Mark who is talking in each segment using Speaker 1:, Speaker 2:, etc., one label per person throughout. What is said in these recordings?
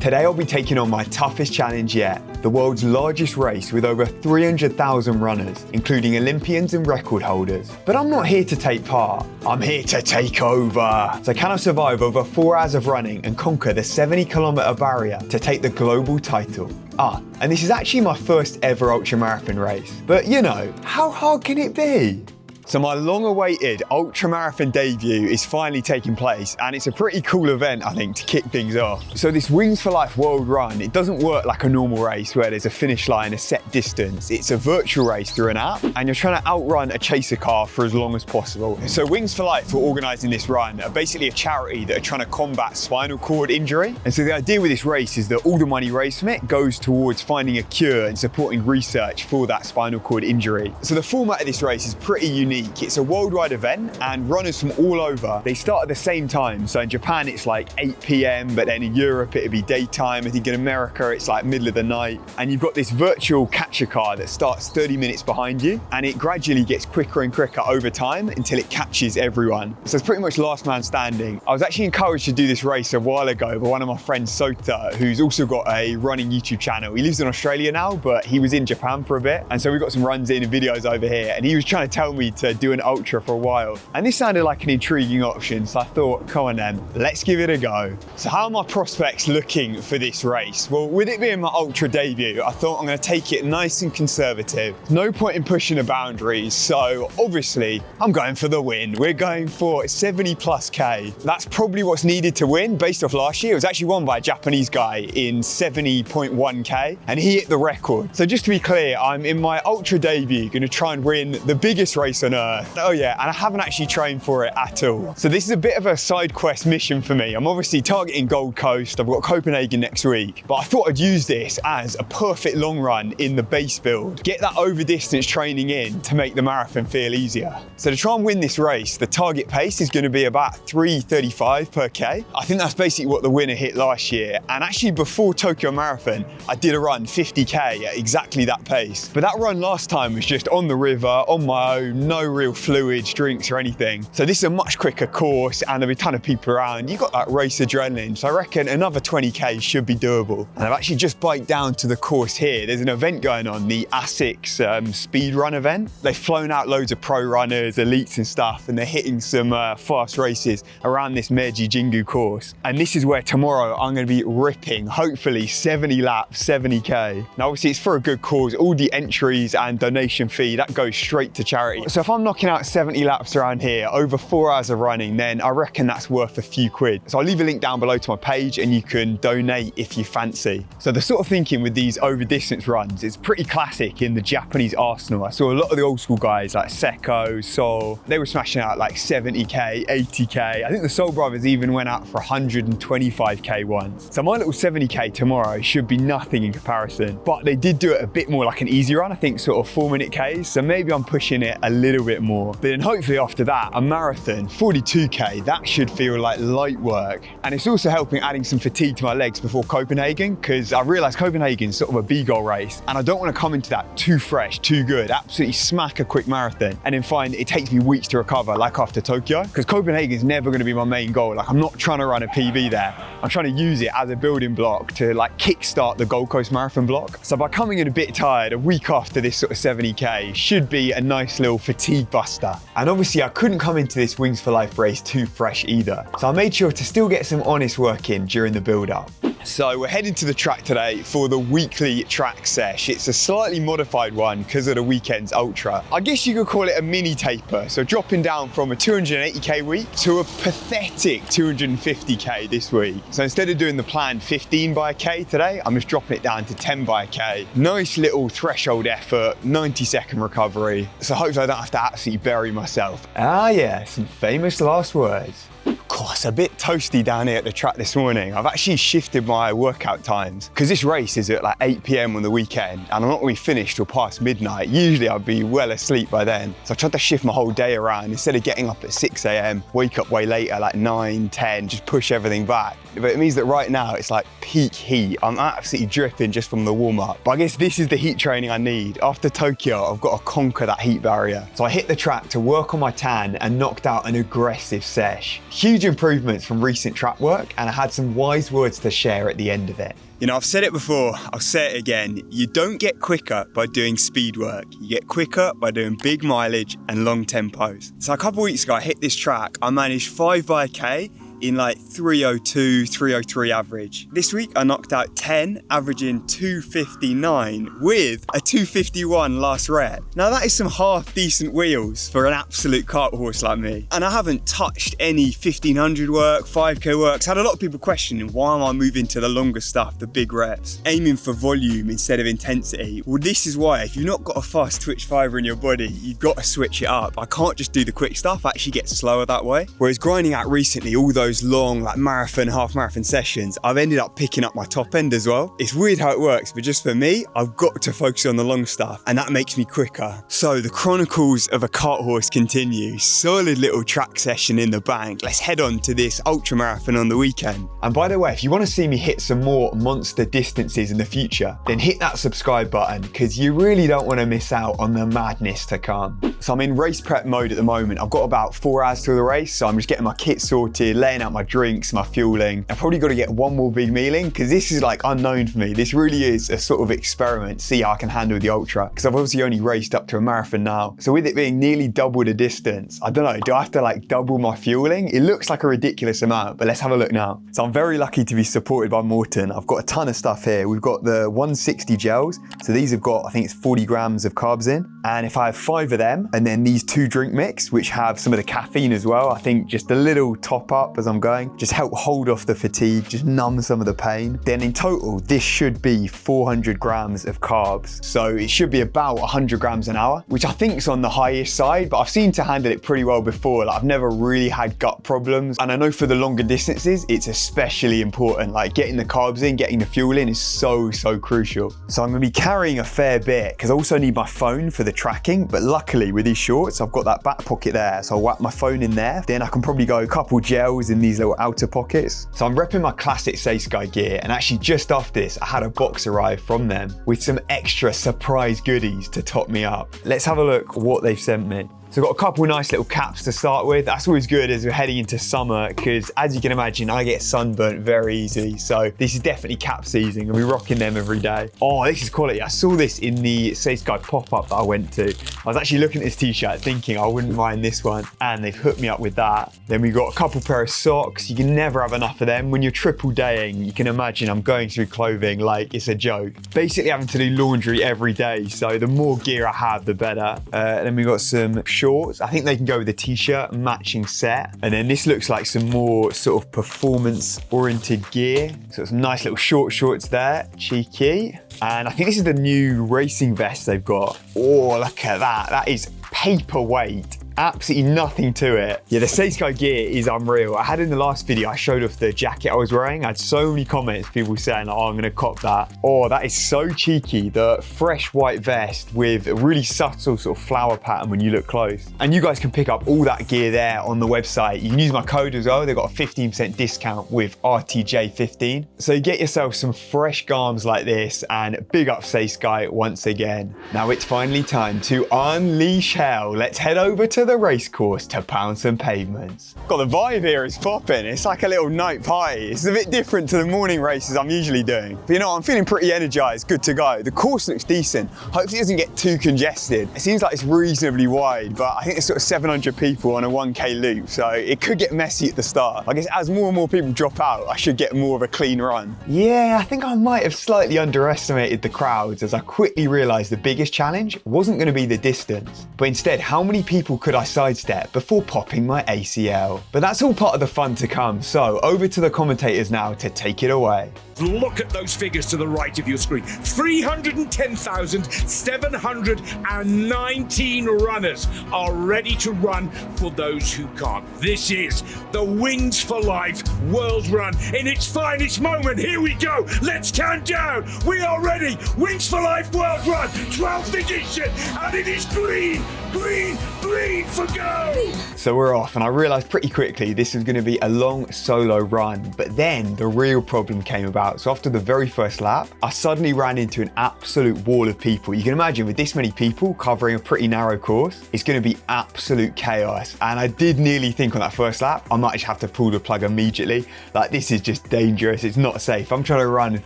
Speaker 1: Today I'll be taking on my toughest challenge yet, the world's largest race with over 300,000 runners, including Olympians and record holders. But I'm not here to take part, I'm here to take over. So can I survive over 4 hours of running and conquer the 70-kilometer barrier to take the global title? And this is actually my first ever ultramarathon race. But you know, how hard can it be? So my long-awaited ultramarathon debut is finally taking place, and it's a pretty cool event, I think, to kick things off. So this Wings for Life World Run, it doesn't work like a normal race where there's a finish line, a set distance. It's a virtual race through an app, and you're trying to outrun a chaser car for as long as possible. So Wings for Life, for organising this run, are basically a charity that are trying to combat spinal cord injury. And so the idea with this race is that all the money raised from it goes towards finding a cure and supporting research for that spinal cord injury. So the format of this race is pretty unique. It's a worldwide event, and runners from all over, they start at the same time. So in Japan it's like 8 p.m, but then in Europe it'd be daytime. I think in America it's like middle of the night, and you've got this virtual catcher car that starts 30 minutes behind you, and it gradually gets quicker and quicker over time until it catches everyone. So it's pretty much last man standing. I was actually encouraged to do this race a while ago by one of my friends, Sota, who's also got a running YouTube channel. He lives in Australia now, but he was in Japan for a bit, and so we got some runs in and videos over here, and he was trying to tell me to do an ultra for a while, and this sounded like an intriguing option, so I thought, come on then, let's give it a go. So how are my prospects looking for this race? Well, with it being my ultra debut, I thought I'm going to take it nice and conservative. No point in pushing the boundaries, so obviously I'm going for the win. We're going for 70 plus K. That's probably what's needed to win based off last year. It was actually won by a Japanese guy in 70.1 K, and he hit the record. So just to be clear, I'm in my ultra debut going to try and win the biggest race on earth. Oh yeah, and I haven't actually trained for it at all. So this is a bit of a side quest mission for me. I'm obviously targeting Gold Coast. I've got Copenhagen next week, but I thought I'd use this as a perfect long run in the base build. Get that over distance training in to make the marathon feel easier. So to try and win this race, the target pace is going to be about 3:35 per K. I think that's basically what the winner hit last year. And actually before Tokyo Marathon, I did a run 50 K at exactly that pace. But that run last time was just on the river, on my own, no real fluids, drinks or anything. So this is a much quicker course, and there'll be a ton of people around. You've got that race adrenaline, so I reckon another 20K should be doable. And I've actually just biked down to the course here. There's an event going on, the ASICS speed run event. They've flown out loads of pro runners, elites and stuff, and they're hitting some fast races around this Meiji Jingu course. And this is where tomorrow I'm going to be ripping, hopefully 70 laps, 70K. Now obviously it's for a good cause. All the entries and donation fee, that goes straight to charity. So if I'm knocking out 70 laps around here over 4 hours of running, then I reckon that's worth a few quid. So I'll leave a link down below to my page and you can donate if you fancy. So the sort of thinking with these over distance runs is pretty classic in the Japanese arsenal. I saw a lot of the old school guys like Seko, Sol, they were smashing out like 70K, 80K. I think the Sol brothers even went out for 125K once. So my little 70K tomorrow should be nothing in comparison, but they did do it a bit more like an easy run, I think sort of 4-minute Ks. So maybe I'm pushing it a little bit more. But then hopefully after that, a marathon, 42K, that should feel like light work. And it's also helping adding some fatigue to my legs before Copenhagen, because I realized Copenhagen's sort of a B-goal race, and I don't want to come into that too fresh, too good, absolutely smack a quick marathon, and then find it takes me weeks to recover, like after Tokyo, because Copenhagen's never going to be my main goal. Like I'm not trying to run a PB there. I'm trying to use it as a building block to like kickstart the Gold Coast Marathon block. So by coming in a bit tired, a week after this sort of 70K should be a nice little fatigue buster. And obviously I couldn't come into this Wings for Life race too fresh either. So I made sure to still get some honest work in during the build up. So we're heading to the track today for the weekly track sesh. It's a slightly modified one because of the weekend's ultra. I guess you could call it a mini taper. So dropping down from a 280K week to a pathetic 250K this week. So instead of doing the planned 15 by a K today, I'm just dropping it down to 10 by a K. Nice little threshold effort, 90-second recovery. So hopefully I don't have to absolutely bury myself. Ah yeah, some famous last words. Of course, a bit toasty down here at the track this morning. I've actually shifted my workout times because this race is at like 8 p.m. on the weekend and I'm not going to be finished till past midnight. Usually I'd be well asleep by then. So I tried to shift my whole day around. Instead of getting up at 6 a.m, wake up way later, like 9, 10, just push everything back. but it means that right now it's like peak heat. I'm absolutely dripping just from the warm-up. But I guess this is the heat training I need. After Tokyo, I've got to conquer that heat barrier. So I hit the track to work on my tan and knocked out an aggressive sesh. Huge improvements from recent track work, and I had some wise words to share at the end of it. You know, I've said it before, I'll say it again. You don't get quicker by doing speed work. You get quicker by doing big mileage and long tempos. So a couple weeks ago, I hit this track. I managed 5 by a K in like 302, 303 average. This week I knocked out 10, averaging 259 with a 251 last rep. Now that is some half decent wheels for an absolute cart horse like me. And I haven't touched any 1500 work, 5K works. I had a lot of people questioning why am I moving to the longer stuff, the big reps, aiming for volume instead of intensity. Well, this is why. If you've not got a fast twitch fiber in your body, you've got to switch it up. I can't just do the quick stuff, I actually get slower that way. Whereas grinding out recently, all those long like marathon, half marathon sessions, I've ended up picking up my top end as well. It's weird how it works, but just for me, I've got to focus on the long stuff and that makes me quicker. So the chronicles of a cart horse continue. Solid little track session in the bank. Let's head on to this ultra marathon on the weekend. And by the way, if you want to see me hit some more monster distances in the future, then hit that subscribe button because you really don't want to miss out on the madness to come. So I'm in race prep mode at the moment. I've got about 4 hours till the race, so I'm just getting my kit sorted, laying out my drinks, my fueling. I've probably got to get one more big meal in because this is like unknown for me. This really is a sort of experiment, see how I can handle the ultra, because I've obviously only raced up to a marathon now. So with it being nearly double the distance, I don't know, do I have to like double my fueling? It looks like a ridiculous amount, but let's have a look now. So I'm very lucky to be supported by Morton. I've got a ton of stuff here. We've got the 160 gels. So these have got, I think it's 40 grams of carbs in. And if I have 5 of them, and then these 2 drink mix, which have some of the caffeine as well, I think just a little top up as I'm going, just help hold off the fatigue, just numb some of the pain. Then in total, this should be 400 grams of carbs. So it should be about 100 grams an hour, which I think is on the highest side, but I've seen to handle it pretty well before. Like I've never really had gut problems. And I know for the longer distances, it's especially important. Like getting the carbs in, getting the fuel in is so crucial. So I'm gonna be carrying a fair bit because I also need my phone for the tracking, but luckily with these shorts, I've got that back pocket there. So I'll whack my phone in there. Then I can probably go a couple gels in these little outer pockets. So I'm repping my classic Sky gear, and actually just after this, I had a box arrive from them with some extra surprise goodies to top me up. Let's have a look what they've sent me. So I've got a couple nice little caps to start with. That's always good as we're heading into summer because as you can imagine, I get sunburnt very easily. So this is definitely cap season and we're rocking them every day. Oh, this is quality. I saw this in the Sky pop-up that I went to. I was actually looking at this t-shirt thinking I wouldn't mind this one, and they've hooked me up with that. Then we got a couple pair of socks. You can never have enough of them. When you're triple daying, you can imagine I'm going through clothing like it's a joke. Basically having to do laundry every day. So the more gear I have, the better. Then we got some shorts. I think they can go with a t-shirt, matching set. And then this looks like some more sort of performance-oriented gear. So some nice little short shorts there, cheeky. And I think this is the new racing vest they've got. Oh, look at that. That is paperweight. Absolutely nothing to it. Yeah, the Sky gear is unreal. I had in the last video, I showed off the jacket I was wearing. I had so many comments, people saying, oh, I'm gonna cop that. Oh, that is so cheeky. The fresh white vest with a really subtle sort of flower pattern when you look close. And you guys can pick up all that gear there on the website. You can use my code as well. They've got a 15% discount with RTJ15. So you get yourself some fresh garms like this, and big up Sky once again. Now it's finally time to unleash hell. Let's head over to the race course to pound some pavements. Got the vibe here, is popping. It's like a little night party. It's a bit different to the morning races I'm usually doing. But you know, I'm feeling pretty energized, good to go. The course looks decent. Hopefully it doesn't get too congested. It seems like it's reasonably wide, but I think there's sort of 700 people on a 1K loop, so it could get messy at the start. I guess as more and more people drop out, I should get more of a clean run. Yeah, I think I might have slightly underestimated the crowds as I quickly realized the biggest challenge wasn't going to be the distance, but instead how many people could I sidestep before popping my ACL. But that's all part of the fun to come, so over to the commentators now to take it away.
Speaker 2: Look at those figures to the right of your screen. 310,719 runners are ready to run for those who can't. This is the Wings for Life World Run in its finest moment. Here we go. Let's count down. We are ready. Wings for Life World Run, 12th edition, and it is green, green, green for go.
Speaker 1: So we're off, and I realised pretty quickly this was going to be a long solo run, but then the real problem came about. So after the very first lap, I suddenly ran into an absolute wall of people. You can imagine with this many people covering a pretty narrow course, it's going to be absolute chaos. And I did nearly think on that first lap, I might just have to pull the plug immediately. Like, this is just dangerous. It's not safe. I'm trying to run at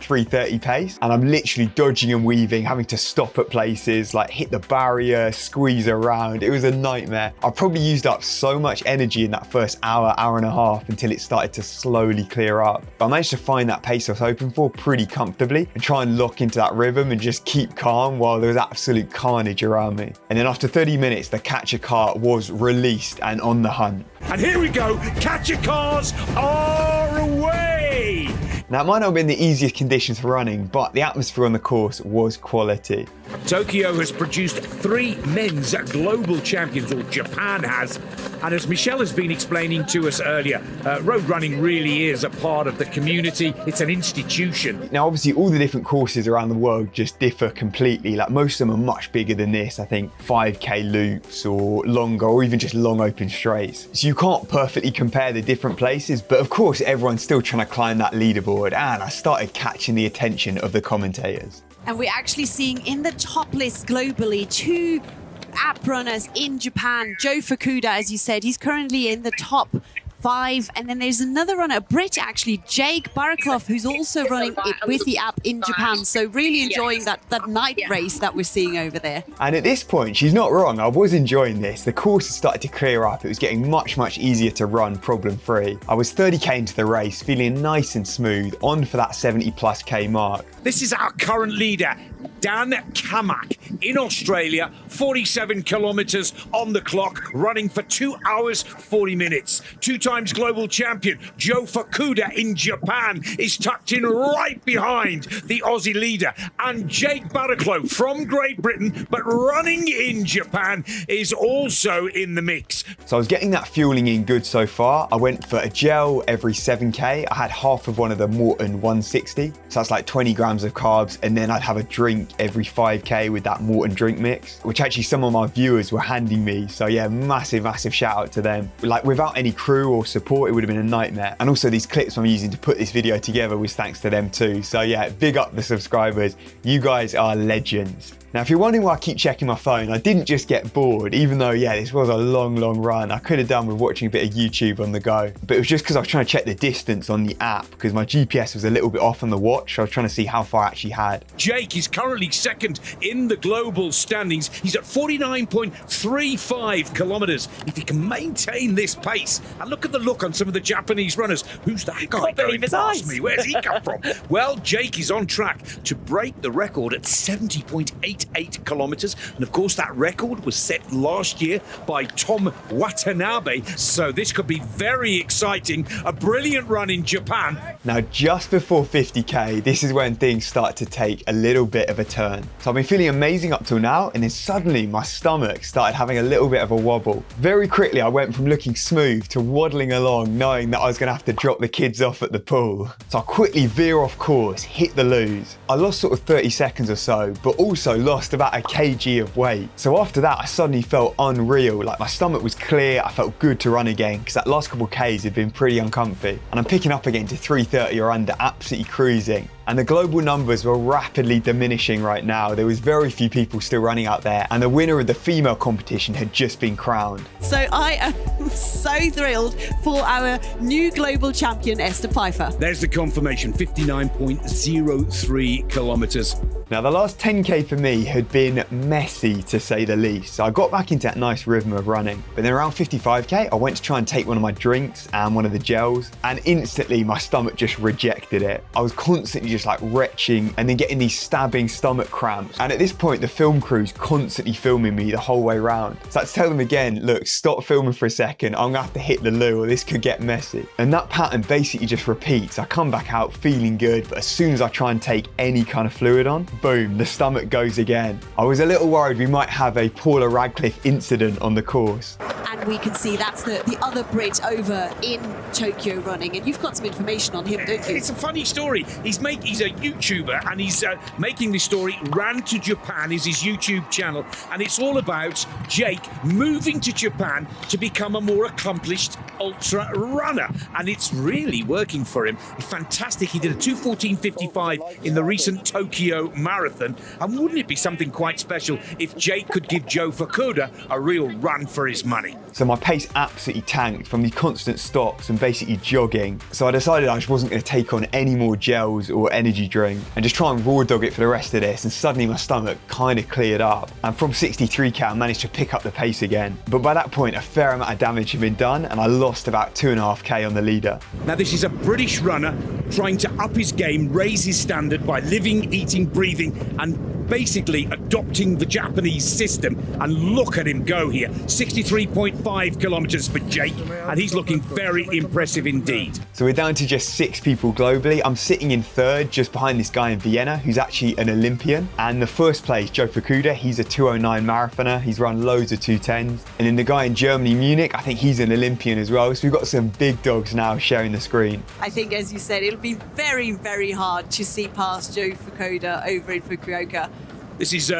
Speaker 1: 3:30 pace, and I'm literally dodging and weaving, having to stop at places, like hit the barrier, squeeze around. It was a nightmare. I probably used up so much energy in that first hour, hour and a half until it started to slowly clear up. But I managed to find that pace I was hoping for pretty comfortably and try and lock into that rhythm and just keep calm while there was absolute carnage around me. And then after 30 minutes, the catcher car was released and on the hunt.
Speaker 2: And here we go. Catcher cars are away.
Speaker 1: Now, it might not have been the easiest conditions for running, but the atmosphere on the course was quality.
Speaker 2: Tokyo has produced 3 men's global champions, or Japan has. And as Michelle has been explaining to us earlier, road running really is a part of the community. It's an institution.
Speaker 1: Now, obviously, all the different courses around the world just differ completely. Like, most of them are much bigger than this. I think 5K loops or longer, or even just long open straights. So you can't perfectly compare the different places, but of course, everyone's still trying to climb that leaderboard. And I started catching the attention of the commentators.
Speaker 3: And we're actually seeing in the top list globally 2 app runners in Japan. Joe Fukuda, as you said, he's currently in the top 5. And then there's another runner, a Brit actually, Jake Barraclough, who's also running it with the app in Japan. So really enjoying that night race that we're seeing over there.
Speaker 1: And at this point, she's not wrong. I was enjoying this. The course had started to clear up. It was getting much, much easier to run problem-free. I was 30k into the race, feeling nice and smooth, on for that 70+ K mark.
Speaker 2: This is our current leader, Dan Kamak, in Australia, 47 kilometres on the clock, running for 2 hours, 40 minutes. 2 times global champion, Joe Fukuda in Japan, is tucked in right behind the Aussie leader. And Jake Barraclough from Great Britain, but running in Japan, is also in the mix.
Speaker 1: So I was getting that fueling in good so far. I went for a gel every 7k. I had half of one of the Morton 160. So that's like 20 grams of carbs. And then I'd have a drink every 5k with that Morton drink mix, which actually some of my viewers were handing me. So yeah, massive shout out to them. Like, without any crew or support, it would have been a nightmare. And also these clips I'm using to put this video together was thanks to them too. So yeah, big up the subscribers. You guys are legends. Now, if you're wondering why I keep checking my phone, I didn't just get bored, even though, yeah, this was a long run. I could have done with watching a bit of YouTube on the go, but it was just because I was trying to check the distance on the app because my GPS was a little bit off on the watch. I was trying to see how far I actually had.
Speaker 2: Jake is currently second in the global standings. He's at 49.35 kilometres. If he can maintain this pace, and look at the look on some of the Japanese runners. Who's that guy going past me? Where's he come from? Well, Jake is on track to break the record at 70.88 kilometres, and of course that record was set last year by Tom Watanabe, so this could be very exciting. A brilliant run in Japan.
Speaker 1: Now, just before 50k, this is when things start to take a little bit of a turn. So I've been feeling amazing up till now, and then suddenly my stomach started having a little bit of a wobble. Very quickly I went from looking smooth to waddling along, knowing that I was going to have to drop the kids off at the pool. So I quickly veer off course, hit the loos. I lost sort of 30 seconds or so, but also lost about a kg of weight. So after that, I suddenly felt unreal. Like, my stomach was clear. I felt good to run again because that last couple of Ks had been pretty uncomfy. And I'm picking up again to 3:30 or under, absolutely cruising. And the global numbers were rapidly diminishing right now. There was very few people still running out there, and the winner of the female competition had just been crowned.
Speaker 3: So I am so thrilled for our new global champion, Esther Pfeiffer.
Speaker 2: There's the confirmation, 59.03 kilometres.
Speaker 1: Now, the last 10k for me had been messy, to say the least. So I got back into that nice rhythm of running. But then around 55k, I went to try and take one of my drinks and one of the gels, and instantly my stomach just rejected it. I was constantly just like retching and then getting these stabbing stomach cramps. And at this point, the film crew's constantly filming me the whole way round. So I had to tell them again, look, stop filming for a second. I'm gonna have to hit the loo or this could get messy. And that pattern basically just repeats. I come back out feeling good, but as soon as I try and take any kind of fluid on, boom, the stomach goes again. I was a little worried we might have a Paula Radcliffe incident on the course.
Speaker 3: And we can see that's the other Brit over in Tokyo running. And you've got some information on him, don't you?
Speaker 2: It's a funny story. He's a YouTuber, and he's making this story. Ran to Japan is his YouTube channel, and it's all about Jake moving to Japan to become a more accomplished ultra runner, and it's really working for him. It's fantastic. He did a 2:14.55 in the recent Tokyo Marathon, and wouldn't it be something quite special if Jake could give Joe Fukuda a real run for his money?
Speaker 1: So my pace absolutely tanked from the constant stops and basically jogging. So I decided I just wasn't going to take on any more gels or energy drink and just try and raw dog it for the rest of this. And suddenly my stomach kind of cleared up. And from 63k, I managed to pick up the pace again. But by that point, a fair amount of damage had been done and I lost about 2.5k on the leader.
Speaker 2: Now, this is a British runner trying to up his game, raise his standard by living, eating, breathing, and basically adopting the Japanese system. And look at him go here. 63.5 kilometers for Jake, and he's looking very impressive indeed.
Speaker 1: So we're down to just 6 people globally. I'm sitting in third, just behind this guy in Vienna, who's actually an Olympian. And the first place, Joe Fukuda, he's a 2:09 marathoner. He's run loads of 2:10s. And then the guy in Germany, Munich, I think he's an Olympian as well. So we've got some big dogs now sharing the screen.
Speaker 3: I think, as you said, it'll be very, very hard to see past Joe Fukuda over in Fukuoka.
Speaker 2: This is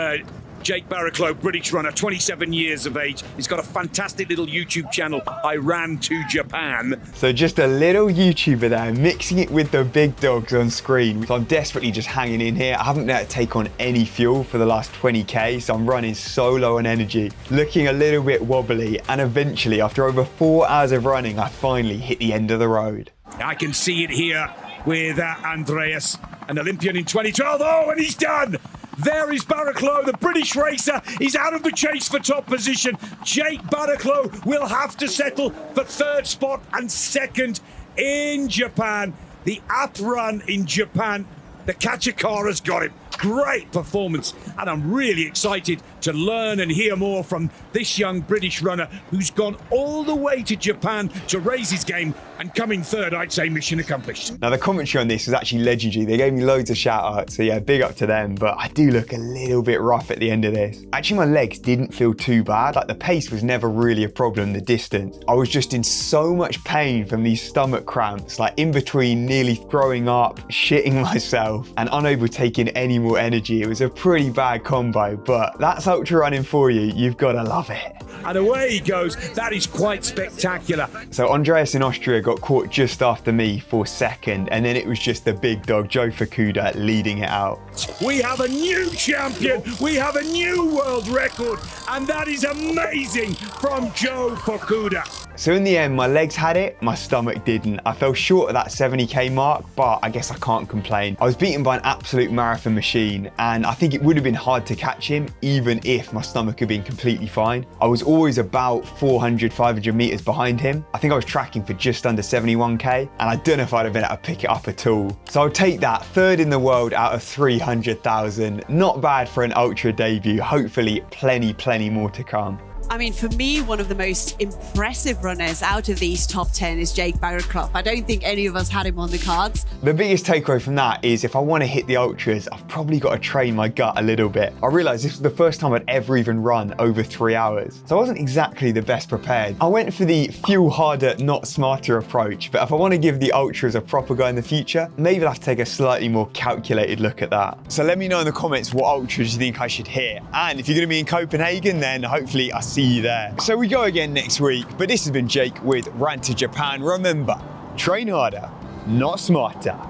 Speaker 2: Jake Barraclough, British runner, 27 years of age. He's got a fantastic little YouTube channel, I Ran to Japan.
Speaker 1: So just a little YouTuber there, mixing it with the big dogs on screen. So I'm desperately just hanging in here. I haven't been able to take on any fuel for the last 20k, so I'm running so low on energy, looking a little bit wobbly, and eventually, after over 4 hours of running, I finally hit the end of the road.
Speaker 2: I can see it here with Andreas, an Olympian in 2012. Oh, and he's done! There is Barraclough, the British racer. He's out of the chase for top position. Jake Barraclough will have to settle for third spot and second in Japan. The up run in Japan, the Kachikara's got him. Great performance, and I'm really excited to learn and hear more from this young British runner who's gone all the way to Japan to raise his game, and coming third, I'd say mission accomplished.
Speaker 1: Now the commentary on this was actually legendary. They gave me loads of shout outs, so yeah, big up to them, but I do look a little bit rough at the end of this. Actually, my legs didn't feel too bad. Like the pace was never really a problem, the distance. I was just in so much pain from these stomach cramps, like in between nearly throwing up, shitting myself, and unable to take in any more energy. It was a pretty bad combo, but that's ultra running for you. You've got to love it.
Speaker 2: And away he goes. That is quite spectacular.
Speaker 1: So Andreas in Austria got caught just after me for second, and then it was just the big dog, Joe Fukuda, leading it out.
Speaker 2: We have a new champion. We have a new world record, and that is amazing from Joe Fukuda.
Speaker 1: So in the end, my legs had it, my stomach didn't. I fell short of that 70k mark, but I guess I can't complain. I was beaten by an absolute marathon machine, and I think it would have been hard to catch him, even if my stomach had been completely fine. I was always about 400, 500 meters behind him. I think I was tracking for just under 71k, and I don't know if I'd have been able to pick it up at all. So I'll take that, third in the world out of 300,000. Not bad for an ultra debut. Hopefully plenty more to come.
Speaker 3: I mean, for me, one of the most impressive runners out of these top 10 is Jake Barraclough. I don't think any of us had him on the cards.
Speaker 1: The biggest takeaway from that is if I want to hit the ultras, I've probably got to train my gut a little bit. I realised this was the first time I'd ever even run over 3 hours, so I wasn't exactly the best prepared. I went for the fuel harder, not smarter approach, but if I want to give the ultras a proper go in the future, maybe I'll have to take a slightly more calculated look at that. So let me know in the comments what ultras you think I should hit, and if you're going to be in Copenhagen, then hopefully I'll see you there. So we go again next week, but this has been Jake with Ran to Japan. Remember, train harder, not smarter.